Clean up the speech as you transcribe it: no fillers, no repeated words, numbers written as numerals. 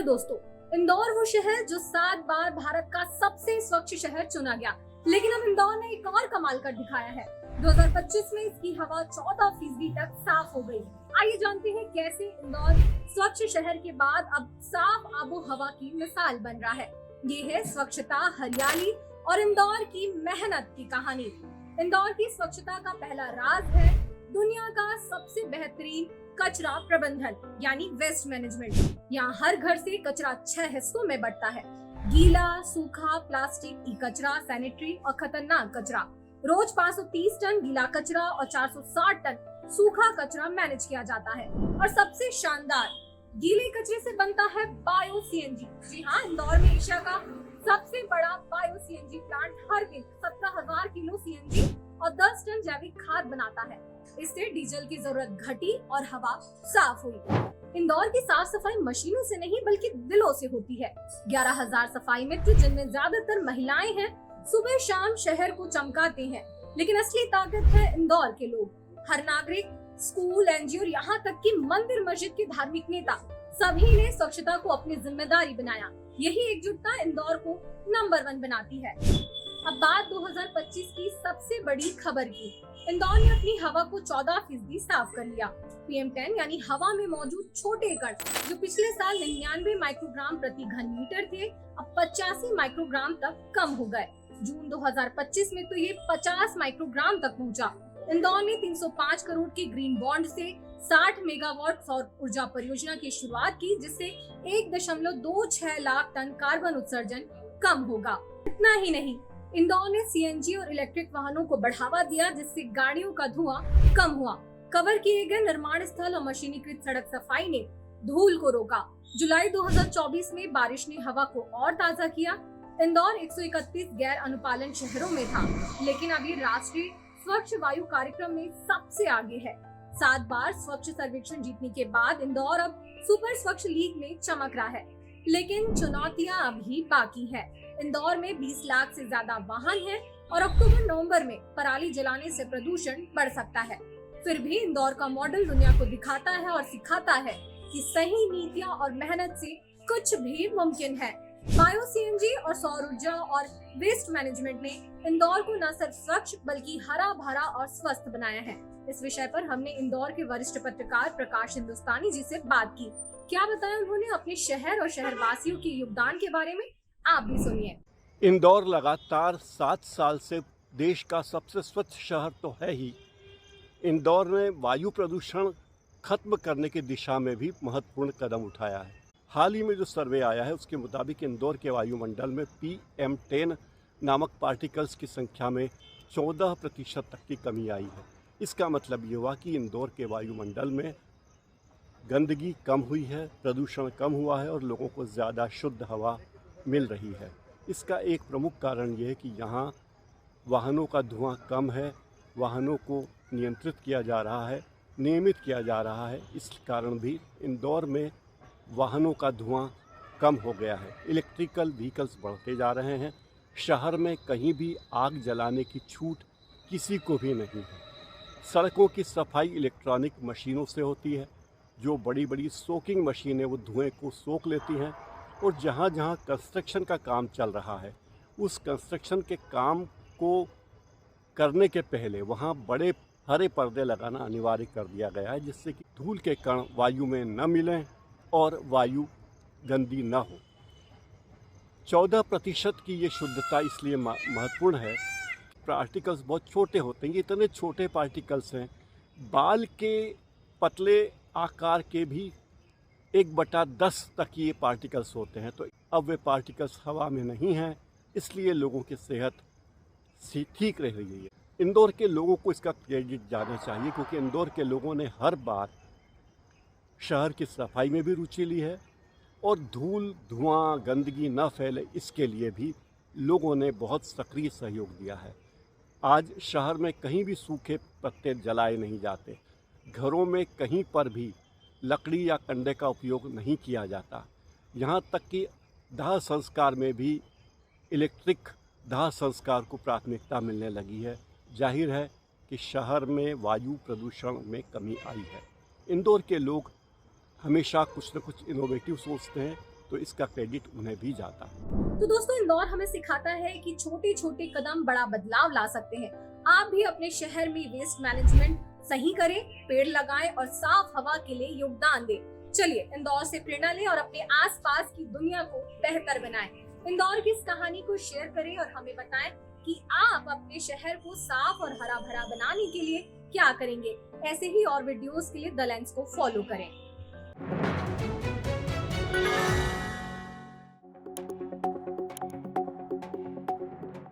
दोस्तों, इंदौर वो शहर जो 7 बार भारत का सबसे स्वच्छ शहर चुना गया, लेकिन अब इंदौर ने एक और कमाल कर दिखाया है। 2025 में इसकी हवा 14% तक साफ हो गई। आइए जानते हैं कैसे इंदौर स्वच्छ शहर के बाद अब साफ आबो हवा की मिसाल बन रहा है। ये है स्वच्छता, हरियाली और इंदौर की मेहनत की कहानी। इंदौर की स्वच्छता का पहला राज है दुनिया का सबसे बेहतरीन कचरा प्रबंधन यानी वेस्ट मैनेजमेंट। यहाँ हर घर से कचरा 6 हिस्सों में बंटता है। गीला, सूखा, प्लास्टिक, ई कचरा, सैनिटरी और खतरनाक कचरा। रोज 530 टन गीला कचरा और 460 टन सूखा कचरा मैनेज किया जाता है। और सबसे शानदार, गीले कचरे से बनता है बायो सीएनजी। जी हाँ, इंदौर में एशिया का सबसे बड़ा बायो सीएनजी प्लांट हर दिन 17,000 किलो सीएनजी और 10 टन जैविक खाद बनाता है। इससे डीजल की जरूरत घटी और हवा साफ हुई। इंदौर की साफ सफाई मशीनों से नहीं बल्कि दिलों से होती है। 11,000 सफाई मित्र, जिनमें ज्यादातर महिलाएं हैं, सुबह शाम शहर को चमकाते हैं। लेकिन असली ताकत है इंदौर के लोग। हर नागरिक, स्कूल, एनजीओ, यहाँ तक कि मंदिर मस्जिद के धार्मिक नेता, सभी ने स्वच्छता को अपनी जिम्मेदारी बनाया। यही एकजुटता इंदौर को नंबर 1 बनाती है। अब बात 2025 की सबसे बड़ी खबर की। इंदौर ने अपनी हवा को 14% साफ कर लिया। PM10 यानी हवा में मौजूद छोटे कण, जो पिछले साल 99 माइक्रोग्राम प्रति घन मीटर थे, अब 85 माइक्रोग्राम तक कम हो गए। जून 2025 में तो ये 50 माइक्रोग्राम तक पहुंचा। इंदौर ने 305 करोड़ के ग्रीन बॉन्ड से 60 मेगावाट सौर ऊर्जा परियोजना की शुरुआत की, जिससे 1.26 लाख टन कार्बन उत्सर्जन कम होगा। इतना ही नहीं, इंदौर ने सीएनजी और इलेक्ट्रिक वाहनों को बढ़ावा दिया, जिससे गाड़ियों का धुआं कम हुआ। कवर किए गए निर्माण स्थल और मशीनीकृत सड़क सफाई ने धूल को रोका। जुलाई 2024 में बारिश ने हवा को और ताजा किया। इंदौर 131 गैर अनुपालन शहरों में था, लेकिन अभी राष्ट्रीय स्वच्छ वायु कार्यक्रम में सबसे आगे है। 7 बार स्वच्छ सर्वेक्षण जीतने के बाद इंदौर अब सुपर स्वच्छ लीग में चमक रहा है। लेकिन चुनौतियां अभी बाकी है। इंदौर में 20 लाख से ज्यादा वाहन हैं और अक्टूबर-नवंबर में पराली जलाने से प्रदूषण बढ़ सकता है। फिर भी इंदौर का मॉडल दुनिया को दिखाता है और सिखाता है कि सही नीतियां और मेहनत से कुछ भी मुमकिन है। बायो सीएनजी और सौर ऊर्जा और वेस्ट मैनेजमेंट ने इंदौर को न सिर्फ स्वच्छ बल्कि हरा भरा और स्वस्थ बनाया है। इस विषय पर हमने इंदौर के वरिष्ठ पत्रकार प्रकाश हिंदुस्तानी जी से बात की। क्या बताया उन्होंने अपने शहर और शहरवासियों के योगदान के बारे में, आप भी सुनिए। इंदौर लगातार 7 साल से देश का सबसे स्वच्छ शहर तो है ही। इंदौर ने वायु प्रदूषण खत्म करने की दिशा में भी महत्वपूर्ण कदम उठाया है। हाल ही में जो सर्वे आया है उसके मुताबिक इंदौर के वायुमंडल में PM10 नामक पार्टिकल्स की संख्या में 14% तक की कमी आई है। इसका मतलब ये हुआ कि इंदौर के वायुमंडल में गंदगी कम हुई है, प्रदूषण कम हुआ है और लोगों को ज़्यादा शुद्ध हवा मिल रही है। इसका एक प्रमुख कारण ये है कि यहाँ वाहनों का धुआं कम है, वाहनों को नियंत्रित किया जा रहा है, नियमित किया जा रहा है। इस कारण भी इंदौर में वाहनों का धुआं कम हो गया है। इलेक्ट्रिकल व्हीकल्स बढ़ते जा रहे हैं। शहर में कहीं भी आग जलाने की छूट किसी को भी नहीं है। सड़कों की सफाई इलेक्ट्रॉनिक मशीनों से होती है। जो बड़ी बड़ी सोकिंग मशीनें वो धुएं को सोख लेती हैं और जहाँ जहाँ कंस्ट्रक्शन का काम चल रहा है उस कंस्ट्रक्शन के काम को करने के पहले वहाँ बड़े हरे पर्दे लगाना अनिवार्य कर दिया गया है, जिससे कि धूल के कण वायु में न मिलें और वायु गंदी न हो। 14% की ये शुद्धता इसलिए महत्वपूर्ण है। पार्टिकल्स बहुत छोटे होते हैं। ये इतने छोटे पार्टिकल्स हैं, बाल के पतले आकार के भी 1/10 तक ये पार्टिकल्स होते हैं। तो अब वे पार्टिकल्स हवा में नहीं हैं, इसलिए लोगों की सेहत ठीक रह रही है। इंदौर के लोगों को इसका क्रेडिट जाना चाहिए, क्योंकि इंदौर के लोगों ने हर बार शहर की सफाई में भी रुचि ली है और धूल, धुआं, गंदगी न फैले इसके लिए भी लोगों ने बहुत सक्रिय सहयोग दिया है। आज शहर में कहीं भी सूखे पत्ते जलाए नहीं जाते। घरों में कहीं पर भी लकड़ी या कंडे का उपयोग नहीं किया जाता। यहाँ तक कि दाह संस्कार में भी इलेक्ट्रिक दाह संस्कार को प्राथमिकता मिलने लगी है। जाहिर है कि शहर में वायु प्रदूषण में कमी आई है। इंदौर के लोग हमेशा कुछ न कुछ इनोवेटिव सोचते हैं, तो इसका क्रेडिट उन्हें भी जाता है। तो दोस्तों, इंदौर हमें सिखाता है कि छोटे छोटे कदम बड़ा बदलाव ला सकते हैं। आप भी अपने शहर में वेस्ट मैनेजमेंट सही करें, पेड़ लगाएं और साफ हवा के लिए योगदान दें। चलिए इंदौर से प्रेरणा लें और अपने आसपास की दुनिया को बेहतर बनाएं। इंदौर की इस कहानी को शेयर करें और हमें बताएं कि आप अपने शहर को साफ और हरा भरा बनाने के लिए क्या करेंगे। ऐसे ही और वीडियोस के लिए द लेंस को फॉलो करें।